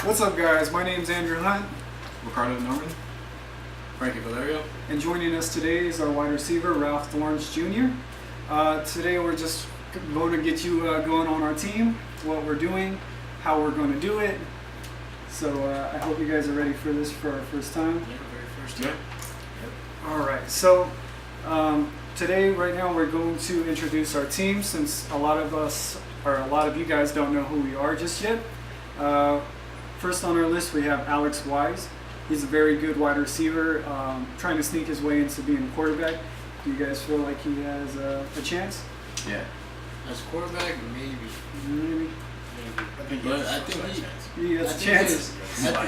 What's up, guys? My name's Andrew Hunt. Ricardo Norman. Frankie Valerio. And joining us today is our wide receiver, Ralph Thorns Jr. Today we're just going to get you going on our team, what we're doing, how we're going to do it. So I hope you guys are ready for this for our first time. Yeah, very first time. Yep. All right. So today, right now, we're going to introduce our team since a lot of you guys don't know who we are just yet. First on our list, we have Alex Wise. He's a very good wide receiver, trying to sneak his way into being a quarterback. Do you guys feel like he has a chance? Yeah. As a quarterback, maybe. Maybe. I think He has a chance. I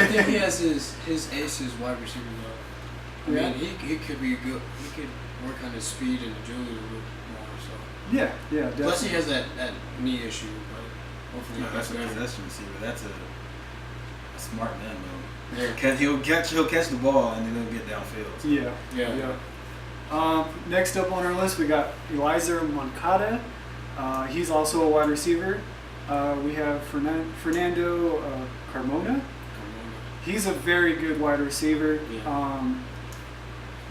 think he has his aces wide receiver though. I mean, he could be good. He could work on his speed and agility a little more. So. Yeah, definitely. Plus, he has that knee issue, but hopefully that's a possession receiver. That's a smart man though. Yeah. Cause he'll catch the ball and then he'll get downfield. Yeah. Next up on our list, we got Eliza Moncada. He's also a wide receiver. We have Fernando Carmona. He's a very good wide receiver. Yeah.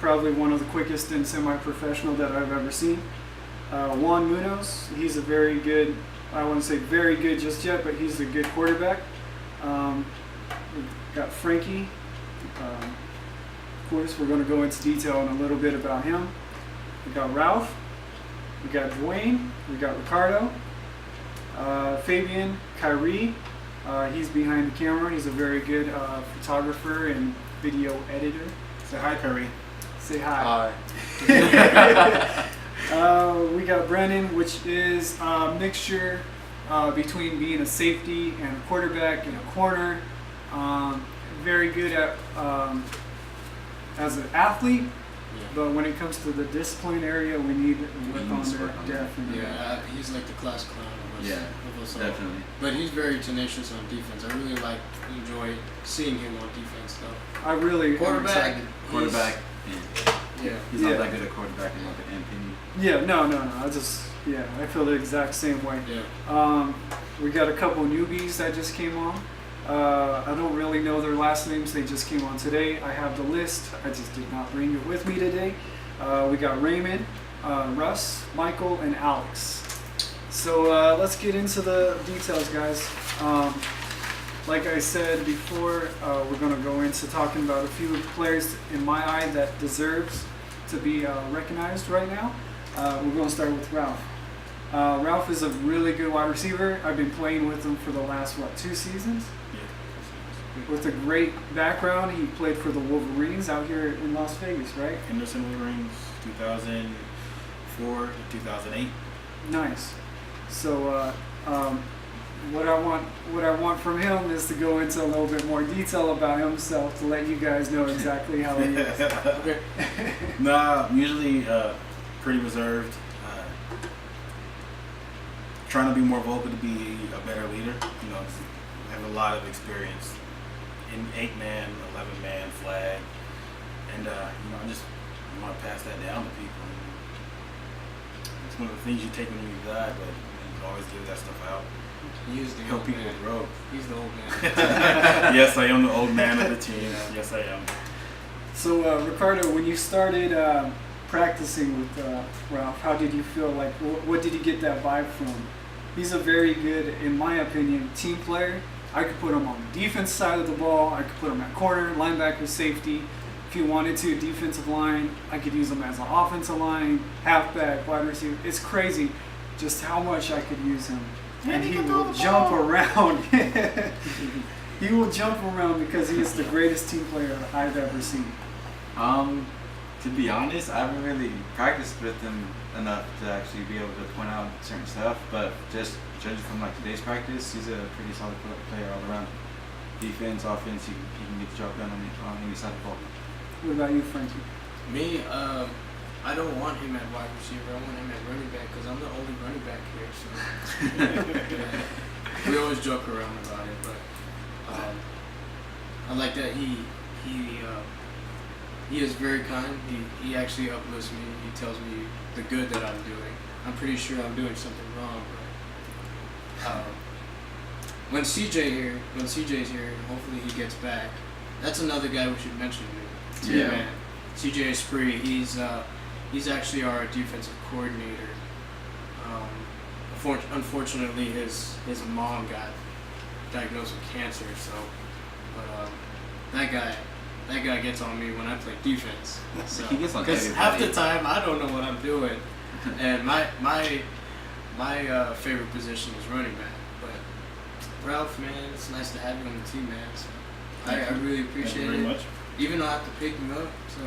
Probably one of the quickest and semi-professional that I've ever seen. Juan Munoz. He's a very good. I wouldn't say very good just yet, but he's a good quarterback. We've got Frankie. Of course, we're going to go into detail in a little bit about him. We got Ralph. We got Dwayne. We got Ricardo. Fabian Kyrie. He's behind the camera. He's a very good photographer and video editor. Say hi, Curry. Say hi. Hi. We got Brennan, which is a mixture between being a safety and a quarterback and a corner. Very good at as an athlete, but when it comes to the discipline area, we need to work on that definitely. Yeah, he's like the class clown of us. Yeah, of us all. definitely. But he's very tenacious on defense. I really enjoy seeing him on defense though. I really Quarterback. Quarterback. Yeah. He's not that good at quarterbacking like an opinion. Yeah, no. I feel the exact same way. Yeah. We got a couple newbies that just came on. I don't really know their last names. They just came on today. I have the list. I just did not bring it with me today. We got Raymond, Russ, Michael, and Alex. So let's get into the details, guys. Like I said before, we're going to go into talking about a few players in my eye that deserves to be recognized right now. We're going to start with Ralph. Ralph is a really good wide receiver. I've been playing with him for the last, 2 seasons? Yeah. With a great background. He played for the Wolverines out here in Las Vegas, right? Henderson Wolverines, 2004 to 2008. Nice. So what I want from him is to go into a little bit more detail about himself to let you guys know exactly how he is. Okay. Nah, usually pretty reserved. Trying to be more vocal to be a better leader. You know, I have a lot of experience in 8-man, 11-man flag, and I just want to pass that down to people. It's one of the things you take when you die, but you always give that stuff out. He is the Help old people man. grow. He's the old man. Yes, I am the old man of the team. Yes, I am. So Ricardo, when you started practicing with Ralph, how did you feel? Like, what did you get that vibe from? He's a very good, in my opinion, team player. I could put him on the defense side of the ball. I could put him at corner, linebacker, safety. If you wanted to, defensive line. I could use him as an offensive line, halfback, wide receiver. It's crazy just how much I could use him. And he will jump around. He will jump around because he is the greatest team player I've ever seen. To be honest, I haven't really practiced with him enough to actually be able to point out certain stuff, but just judging from today's practice, he's a pretty solid player all around. Defense, offense, he can get the job done on any side of the ball. What about you, Frankie? Me, I don't want him at wide receiver. I want him at running back because I'm the only running back here. So we always joke around about it, but I like that he is very kind. He actually uplifts me. He tells me the good that I'm doing. I'm pretty sure I'm doing something wrong, but when CJ's here, hopefully he gets back. That's another guy we should mention. Too, Yeah. man. CJ Spree, he's actually our defensive coordinator. Unfortunately, his mom got diagnosed with cancer, so that guy gets on me when I play defense. So, He gets on because half the everybody. time I don't know what I'm doing, and my favorite position is running back. But Ralph, man, it's nice to have you on the team, man. So I really appreciate Thank you very it. much. Even though I have to pick him up, so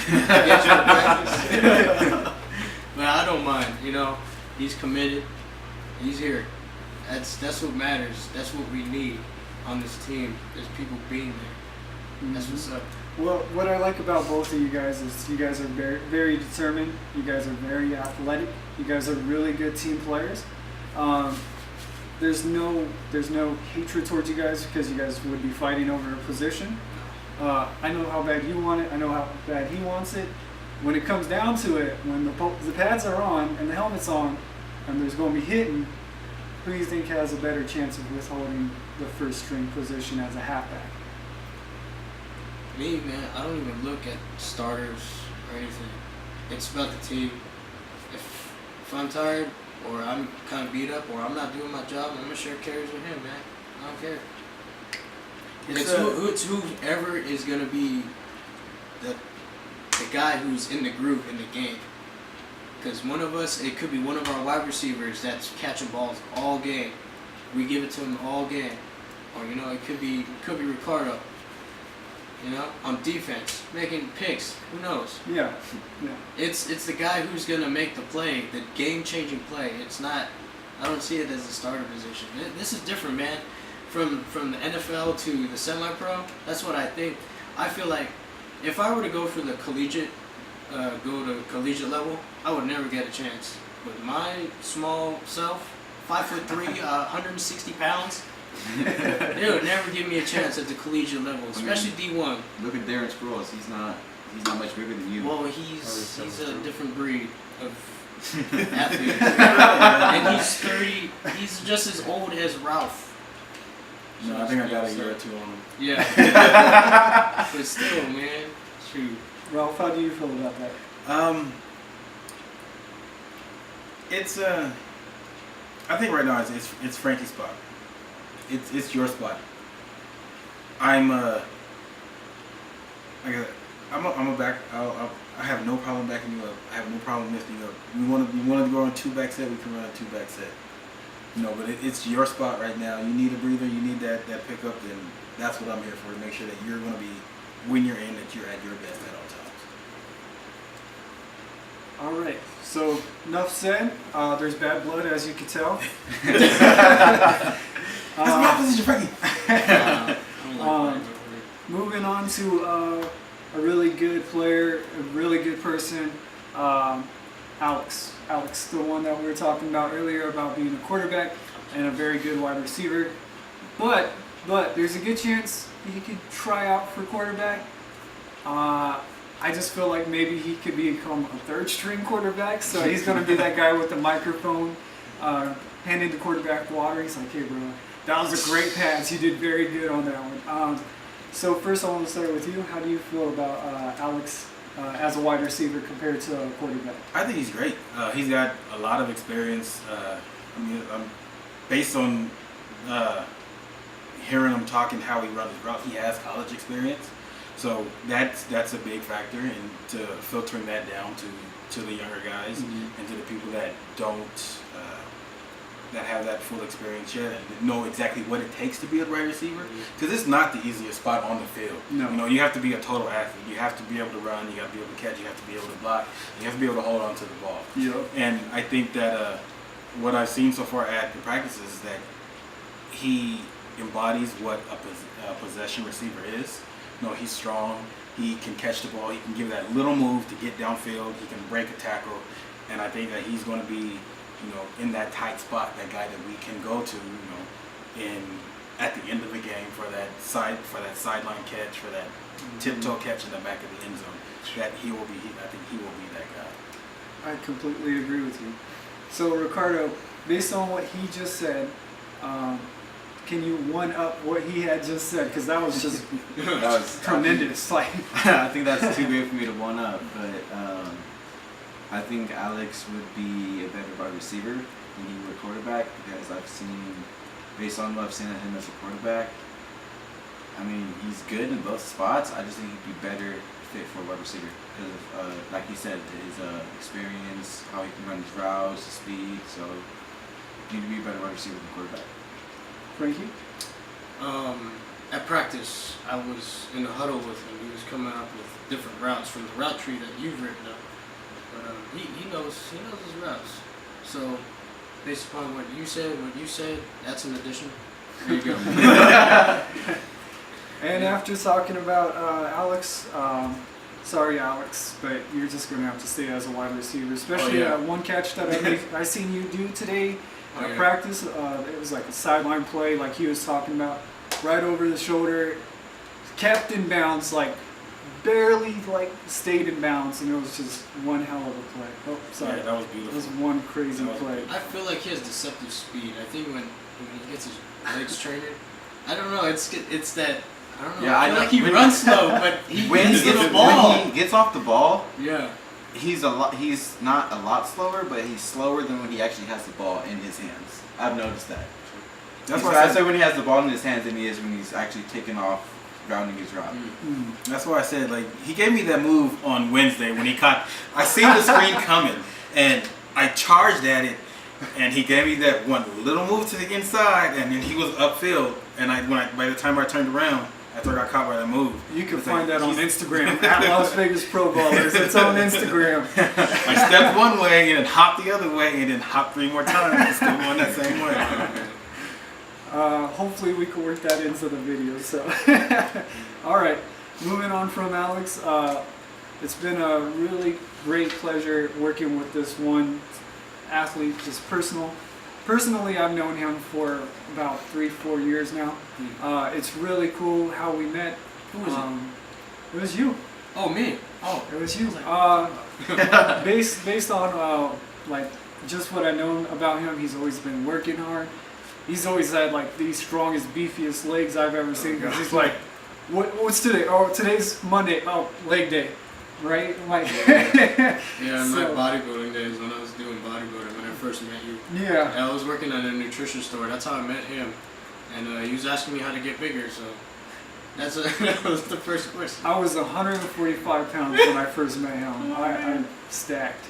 get you to practice. But I don't mind. You know, he's committed. He's here. That's what matters. That's what we need on this team. Is people being there. That's what's up. Well, what I like about both of you guys is you guys are very, very determined. You guys are very athletic. You guys are really good team players. There's no hatred towards you guys because you guys would be fighting over a position. I know how bad you want it. I know how bad he wants it. When it comes down to it, when the pads are on and the helmet's on, and there's going to be hitting, who do you think has a better chance of withholding the first string position as a halfback? Me, man, I don't even look at starters or anything. It's about the team. If I'm tired or I'm kind of beat up or I'm not doing my job, I'm gonna share carries with him, man. I don't care. It's whoever is gonna be the guy who's in the group in the game. Because one of us, it could be one of our wide receivers that's catching balls all game. We give it to him all game, or you know, it could be Ricardo. You know, on defense, making picks. Who knows? Yeah. It's the guy who's gonna make the play, the game-changing play. It's not. I don't see it as a starter position. This is different, man. From the NFL to the semi-pro, that's what I think. I feel like if I were to go for the collegiate level, I would never get a chance. With my small self, 5'3", 160 pounds, they would never give me a chance at the collegiate level, especially D1. Look at Darren Sproles. He's not much bigger than you. Well, he's a different breed of athlete, and he's 30. He's just as old as Ralph. No, I think I got a year or two on him. Yeah, but still, man, shoot. Ralph, how do you feel about that? It's I think right now it's Frankie's spot. It's your spot. I'm a back. I have no problem backing you up. I have no problem lifting you up. We want to go on a 2-back set. We can run a 2-back set. You know, but it's your spot right now. You need a breather. You need that pickup. Then that's what I'm here for. To make sure that you're going to be, when you're in, that you're at your best at all times. All right. So enough said. There's bad blood, as you can tell. That's my position, Frankie. I don't like that. Moving on to a really good player, a really good person, Alex. Alex, the one that we were talking about earlier about being a quarterback and a very good wide receiver. But there's a good chance he could try out for quarterback. I just feel like maybe he could become a third-string quarterback. So he's going to be that guy with the microphone, handing the quarterback water. He's like, "Hey, bro, that was a great pass. You did very good on that one." So first, I want to start with you. How do you feel about Alex as a wide receiver compared to a quarterback? I think he's great. He's got a lot of experience. Based on hearing him talking how he runs his route, he has college experience. So that's a big factor into filtering that down to the younger guys and to the people that don't that have that full experience yet and know exactly what it takes to be a wide receiver. Because it's not the easiest spot on the field. No. You know, you have to be a total athlete. You have to be able to run. You have to be able to catch. You have to be able to block. You have to be able to hold on to the ball. Yep. And I think that what I've seen so far at the practices is that he embodies what a possession receiver is. You know, he's strong. He can catch the ball. He can give that little move to get downfield. He can break a tackle. And I think that he's going to be, in that tight spot, that guy that we can go to, at the end of the game for that sideline catch, for that tiptoe catch in the back of the end zone. That he will be. I think he will be that guy. I completely agree with you. So Ricardo, based on what he just said, can you one up what he had just said? Because that was just That was tremendous. Like, I think that's too great for me to one up, but I think Alex would be a better wide receiver than he would quarterback because I've seen, based on what I've seen of him as a quarterback, I mean, he's good in both spots. I just think he'd be better fit for a wide receiver because of, like he said, his experience, how he can run his routes, his speed. So he need to be a better wide receiver than quarterback. Frankie? At practice, I was in the huddle with him. He was coming up with different routes from the route tree that you've written up. But he knows his routes. So based upon what you said, that's an addition. There you go. And after talking about Alex, sorry Alex, but you're just going to have to stay as a wide receiver, especially yeah. one catch that I seen you do today at yeah. practice. It was like a sideline play, like he was talking about, right over the shoulder, kept in bounds, like barely like stayed in bounds, and it was just one hell of a play. Oh, sorry. Yeah, that was It beautiful. was one crazy That was play. I feel like he has deceptive speed. I think when he gets his legs trained, I don't know. It's that. I don't know. Yeah, I I feel know. like he When- runs slow, but he When gets he to gets, the ball. when he gets off the ball, Yeah. he's not a lot slower, but he's slower than when he actually has the ball in his hands. I've noticed that. That's He's why I faster said. when he has the ball in his hands than he is when he's actually taking off, grounding his route. Mm. That's why I said, like, he gave me that move on Wednesday when he caught. I seen the screen coming, and I charged at it, and he gave me that one little move to the inside, and then he was upfield. And by the time I turned around, after I got caught by that move, You can it's find like, that on he's- Instagram at Las Vegas Pro-Bawlers. It's on Instagram. I stepped one way and then hopped the other way and then hopped 3 more times and still going that same way. Hopefully we can work that into the video. So, all right, moving on from Alex. It's been a really great pleasure working with this one athlete, just Personally, I've known him for about 3-4 years now. It's really cool how we met. Who was it? It was you. Oh, me. Oh, it was you. Based on like just what I know about him, he's always been working hard. He's always had like the strongest, beefiest legs I've ever seen. 'Cause he's like, what's today? Oh, today's Monday. Oh, leg day, right? Like, Yeah, my So- bodybuilding days when I was doing bodybuilding when I first met you. yeah. I was working at a nutrition store. That's how I met him, and he was asking me how to get bigger. So that was the first question. I was 145 pounds when I first met him. I'm stacked.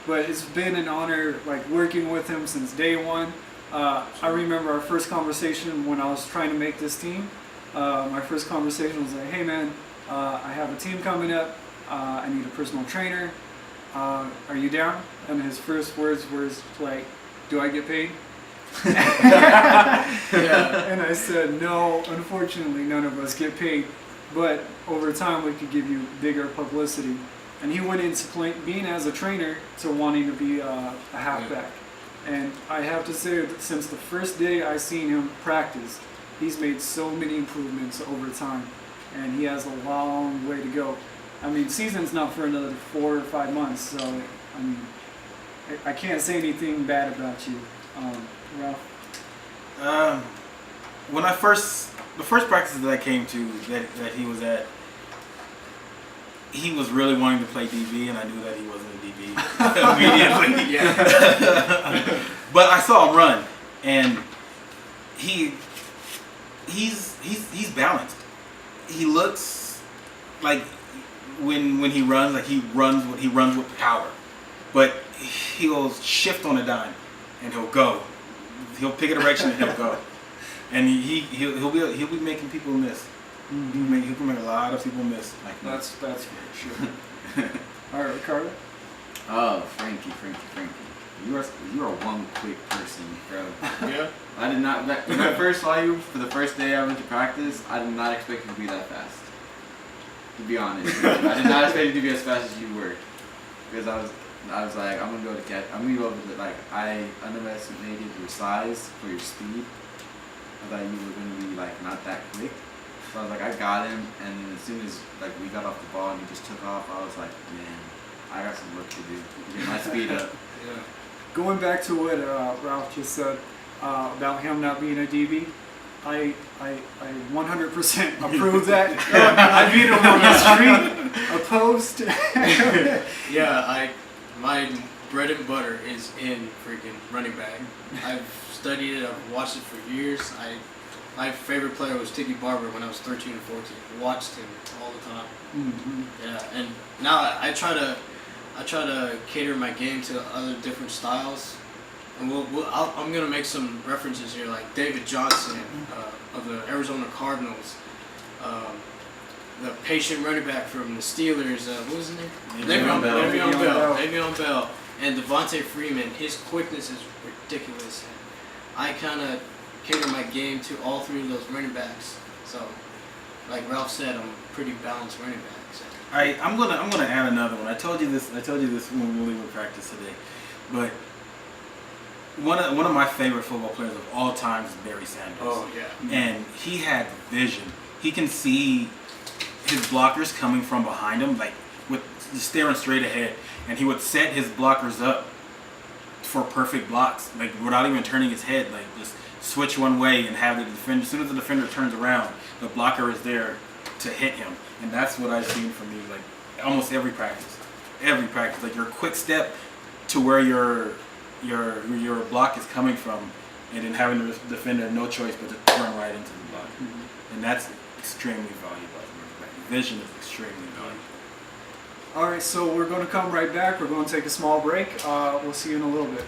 But it's been an honor, like working with him since day one. I remember our first conversation when I was trying to make this team. My first conversation was like, "Hey man, I have a team coming up. I need a personal trainer. Are you down?" And his first words were like, "Do I get paid?" Yeah. And I said, "No, unfortunately, none of us get paid. But over time, we could give you bigger publicity." And he went into being as a trainer to wanting to be a halfback. And I have to say that since the first day I seen him practice, he's made so many improvements over time. And he has a long way to go. I mean, season's not for another 4 or 5 months, so I mean, I can't say anything bad about you, Ralph. When the first practice that I came to that he was at, he was really wanting to play DB, and I knew that he wasn't a DB immediately. Yeah. But I saw him run, and he's balanced. He looks like when he runs, like he runs with power, but he'll shift on a dime, and he'll go. He'll pick a direction and he'll go, and he'll be making people miss. He can make a lot of people miss. Like That's for sure. All right, Ricardo. Oh, Frankie. You are one quick person, bro. Yeah. I did not. When I first saw you for the first day I went to practice, I did not expect you to be that fast. To be honest, I did not expect you to be as fast as you were, because I was like, I'm gonna go to catch. I'm gonna go over the, like, I underestimated your size for your speed. I thought you were gonna be like not that quick. So I was like, I got him, and then as soon as like we got off the ball and he just took off, I was like, man, I got some work to do to get my speed up. Yeah. Going back to what Ralph just said, about him not being a DB. I 100% approve that. I beat him on the street, opposed. Yeah, my bread and butter is in freaking running back. I've studied it. I've watched it for years. My favorite player was Tiki Barber when I was 13 and 14. Watched him all the time. Mm-hmm. Yeah, and now I try to cater my game to other different styles. And I'm gonna make some references here, like David Johnson of the Arizona Cardinals, the patient running back from the Steelers. What was his name? Le'Veon Bell. Le'Veon Bell. And Devontae Freeman. His quickness is ridiculous. I kind of cater my game to all three of those running backs. So, like Ralph said, I'm a pretty balanced running back. So. All right, I'm gonna add another one. I told you this when we were practice today, but one of my favorite football players of all time is Barry Sanders. Oh yeah. And he had vision. He can see his blockers coming from behind him, like with staring straight ahead, and he would set his blockers up for perfect blocks, like without even turning his head, like just switch one way and have the defender. As soon as the defender turns around, the blocker is there to hit him, and that's what I've seen from you, like almost every practice, like your quick step to where your block is coming from, and then having the defender no choice but to turn right into the block, and that's extremely valuable. Vision is extremely valuable. All right, so we're going to come right back. We're going to take a small break. We'll see you in a little bit.